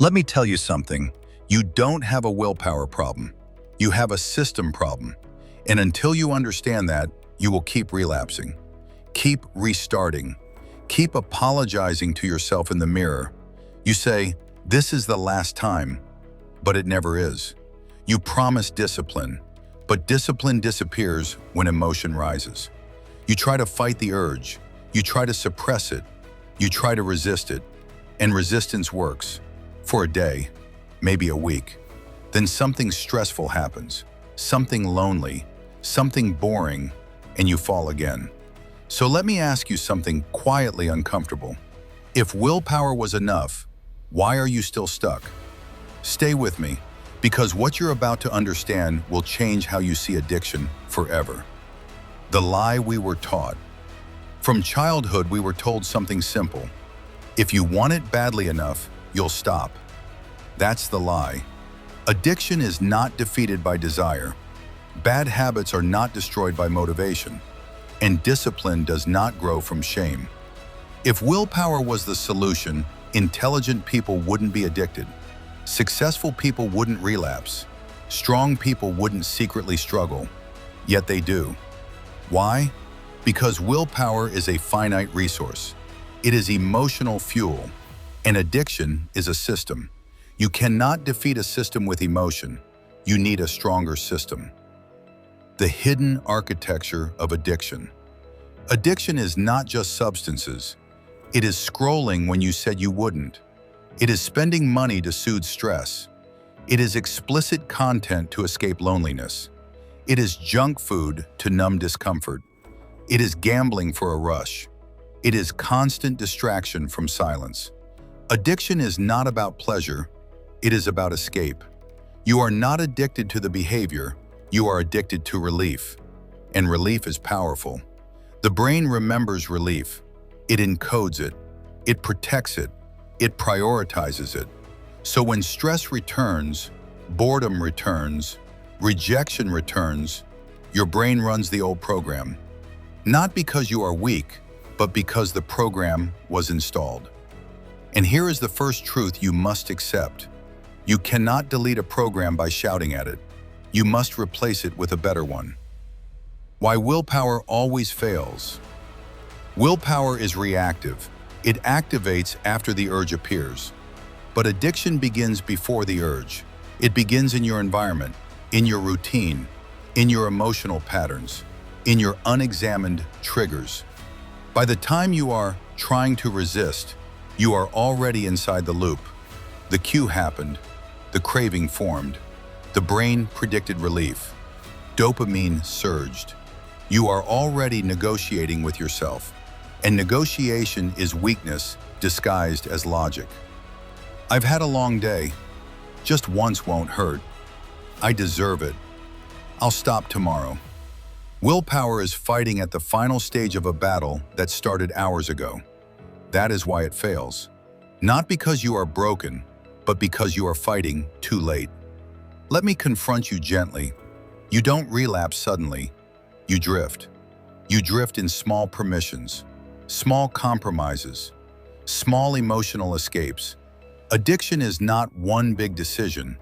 Let me tell you something. You don't have a willpower problem. You have a system problem. And until you understand that, you will keep relapsing. Keep restarting. Keep apologizing to yourself in the mirror. You say, "This is the last time," but it never is. You promise discipline, but discipline disappears when emotion rises. You try to fight the urge. You try to suppress it. You try to resist it. And resistance works. For a day, maybe a week. Then something stressful happens, something lonely, something boring, and you fall again. So let me ask you something quietly uncomfortable. If willpower was enough, why are you still stuck? Stay with me, because what you're about to understand will change how you see addiction forever. The lie we were taught. From childhood, we were told something simple. If you want it badly enough, you'll stop. That's the lie. Addiction is not defeated by desire. Bad habits are not destroyed by motivation. And discipline does not grow from shame. If willpower was the solution, intelligent people wouldn't be addicted. Successful people wouldn't relapse. Strong people wouldn't secretly struggle. Yet they do. Why? Because willpower is a finite resource. It is emotional fuel. And addiction is a system. You cannot defeat a system with emotion. You need a stronger system. The hidden architecture of addiction. Addiction is not just substances. It is scrolling when you said you wouldn't. It is spending money to soothe stress. It is explicit content to escape loneliness. It is junk food to numb discomfort. It is gambling for a rush. It is constant distraction from silence. Addiction is not about pleasure. It is about escape. You are not addicted to the behavior. You are addicted to relief. And relief is powerful. The brain remembers relief. It encodes it. It protects it. It prioritizes it. So when stress returns, boredom returns, rejection returns, your brain runs the old program. Not because you are weak, but because the program was installed. And here is the first truth you must accept. You cannot delete a program by shouting at it. You must replace it with a better one. Why willpower always fails. Willpower is reactive. It activates after the urge appears. But addiction begins before the urge. It begins in your environment, in your routine, in your emotional patterns, in your unexamined triggers. By the time you are trying to resist, you are already inside the loop. The cue happened. The craving formed. The brain predicted relief. Dopamine surged. You are already negotiating with yourself. And negotiation is weakness disguised as logic. I've had a long day. Just once won't hurt. I deserve it. I'll stop tomorrow. Willpower is fighting at the final stage of a battle that started hours ago. That is why it fails. Not because you are broken, but because you are fighting too late. Let me confront you gently. You don't relapse suddenly. You drift. You drift in small permissions, small compromises, small emotional escapes. Addiction is not one big decision.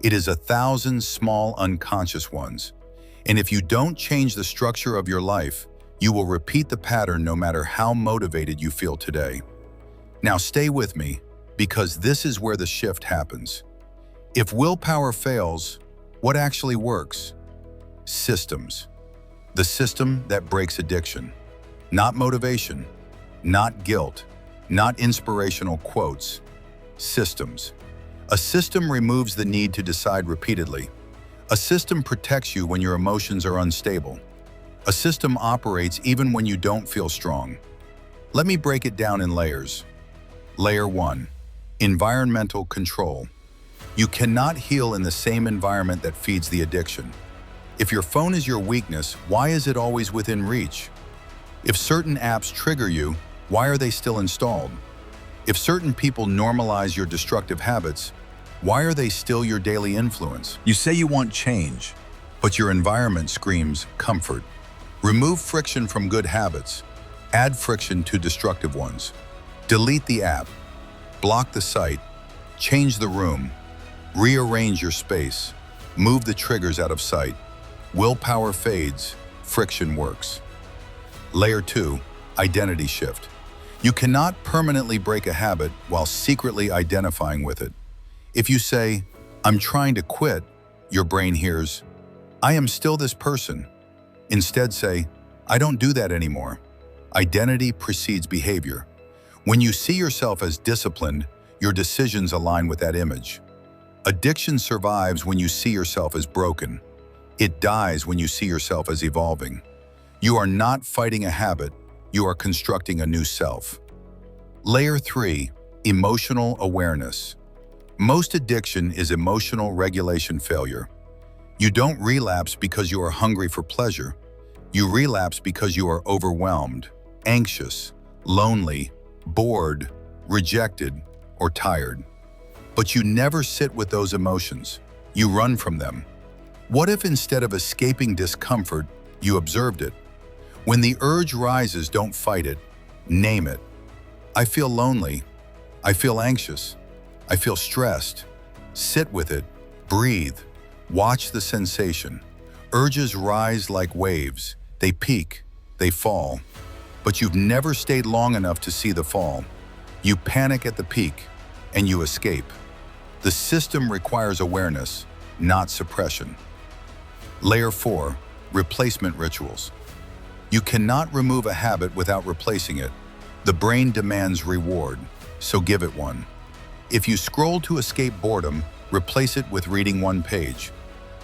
It is 1,000 small unconscious ones. And if you don't change the structure of your life, you will repeat the pattern no matter how motivated you feel today. Now stay with me, because this is where the shift happens. If willpower fails, what actually works? Systems. The system that breaks addiction. Not motivation, not guilt, not inspirational quotes. Systems. A system removes the need to decide repeatedly. A system protects you when your emotions are unstable. A system operates even when you don't feel strong. Let me break it down in layers. Layer 1. Environmental control. You cannot heal in the same environment that feeds the addiction. If your phone is your weakness, why is it always within reach? If certain apps trigger you, why are they still installed? If certain people normalize your destructive habits, why are they still your daily influence? You say you want change, but your environment screams comfort. Remove friction from good habits. Add friction to destructive ones. Delete the app. Block the site. Change the room. Rearrange your space. Move the triggers out of sight. Willpower fades, friction works. Layer 2, identity shift. You cannot permanently break a habit while secretly identifying with it. If you say, "I'm trying to quit," your brain hears, "I am still this person." Instead say, "I don't do that anymore." Identity precedes behavior. When you see yourself as disciplined, your decisions align with that image. Addiction survives when you see yourself as broken. It dies when you see yourself as evolving. You are not fighting a habit, you are constructing a new self. Layer 3, emotional awareness. Most addiction is emotional regulation failure. You don't relapse because you are hungry for pleasure. You relapse because you are overwhelmed, anxious, lonely, bored, rejected, or tired. But you never sit with those emotions. You run from them. What if instead of escaping discomfort, you observed it? When the urge rises, don't fight it. Name it. I feel lonely. I feel anxious. I feel stressed. Sit with it. Breathe. Watch the sensation. Urges rise like waves. They peak. They fall. But you've never stayed long enough to see the fall. You panic at the peak, and you escape. The system requires awareness, not suppression. Layer 4, replacement rituals. You cannot remove a habit without replacing it. The brain demands reward, so give it one. If you scroll to escape boredom, replace it with reading one page.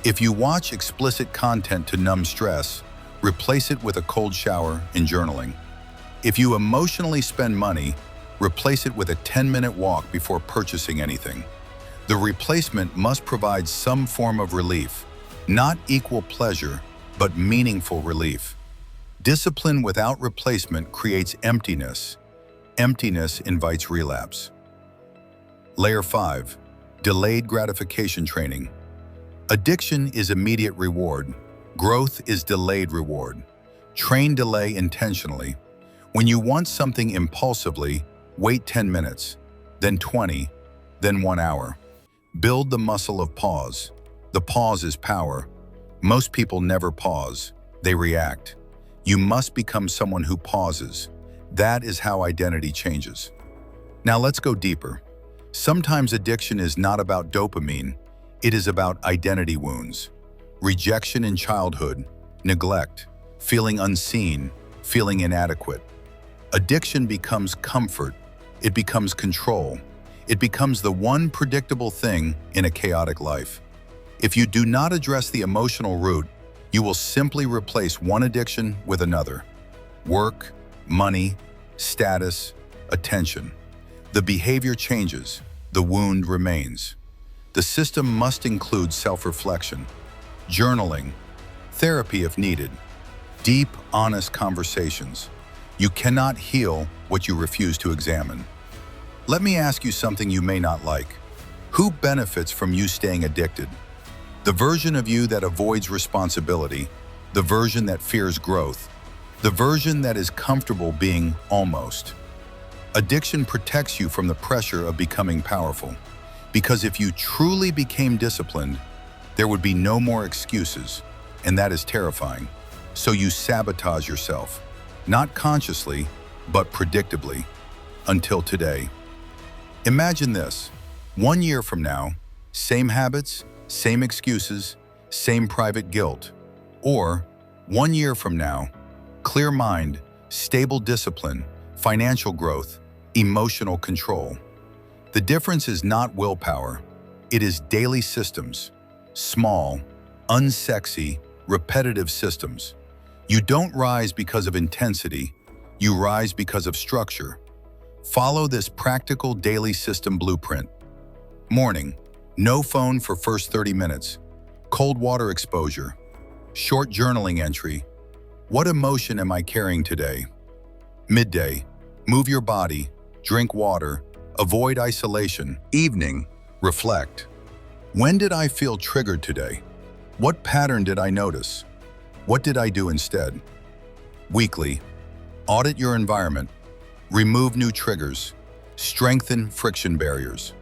If you watch explicit content to numb stress, replace it with a cold shower and journaling. If you emotionally spend money, replace it with a 10-minute walk before purchasing anything. The replacement must provide some form of relief, not equal pleasure, but meaningful relief. Discipline without replacement creates emptiness. Emptiness invites relapse. Layer 5, delayed gratification training. Addiction is immediate reward. Growth is delayed reward. Train delay intentionally. When you want something impulsively, wait 10 minutes, then 20, then 1 hour. Build the muscle of pause. The pause is power. Most people never pause. They react. You must become someone who pauses. That is how identity changes. Now let's go deeper. Sometimes addiction is not about dopamine. It is about identity wounds. Rejection in childhood, neglect, feeling unseen, feeling inadequate. Addiction becomes comfort. It becomes control. It becomes the one predictable thing in a chaotic life. If you do not address the emotional root, you will simply replace one addiction with another. Work, money, status, attention. The behavior changes. The wound remains. The system must include self-reflection, journaling, therapy if needed, deep, honest conversations. You cannot heal what you refuse to examine. Let me ask you something you may not like. Who benefits from you staying addicted? The version of you that avoids responsibility, the version that fears growth, the version that is comfortable being almost. Addiction protects you from the pressure of becoming powerful. Because if you truly became disciplined, there would be no more excuses, and that is terrifying. So you sabotage yourself, not consciously, but predictably, until today. Imagine this, 1 year from now, same habits, same excuses, same private guilt. Or 1 year from now, clear mind, stable discipline, financial growth, emotional control. The difference is not willpower, it is daily systems. Small, unsexy, repetitive systems. You don't rise because of intensity, you rise because of structure. Follow this practical daily system blueprint. Morning, no phone for first 30 minutes. Cold water exposure. Short journaling entry. What emotion am I carrying today? Midday, move your body, drink water, avoid isolation. Evening, reflect. When did I feel triggered today? What pattern did I notice? What did I do instead? Weekly, audit your environment. Remove new triggers. Strengthen friction barriers.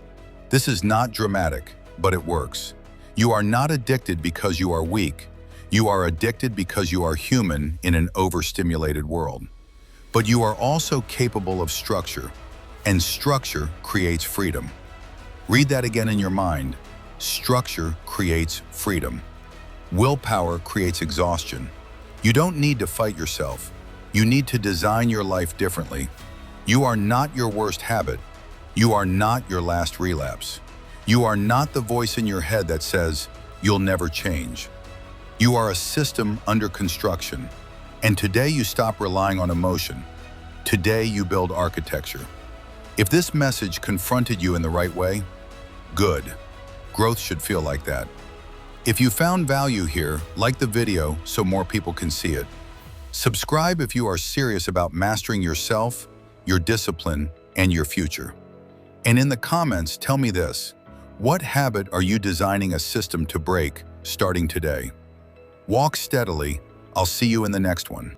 This is not dramatic, but it works. You are not addicted because you are weak. You are addicted because you are human in an overstimulated world. But you are also capable of structure, and structure creates freedom. Read that again in your mind. Structure creates freedom. Willpower creates exhaustion. You don't need to fight yourself. You need to design your life differently. You are not your worst habit. You are not your last relapse. You are not the voice in your head that says, "You'll never change." You are a system under construction. And today you stop relying on emotion. Today you build architecture. If this message confronted you in the right way, good. Growth should feel like that. If you found value here, like the video so more people can see it. Subscribe if you are serious about mastering yourself, your discipline, and your future. And in the comments, tell me this: what habit are you designing a system to break starting today? Walk steadily. I'll see you in the next one.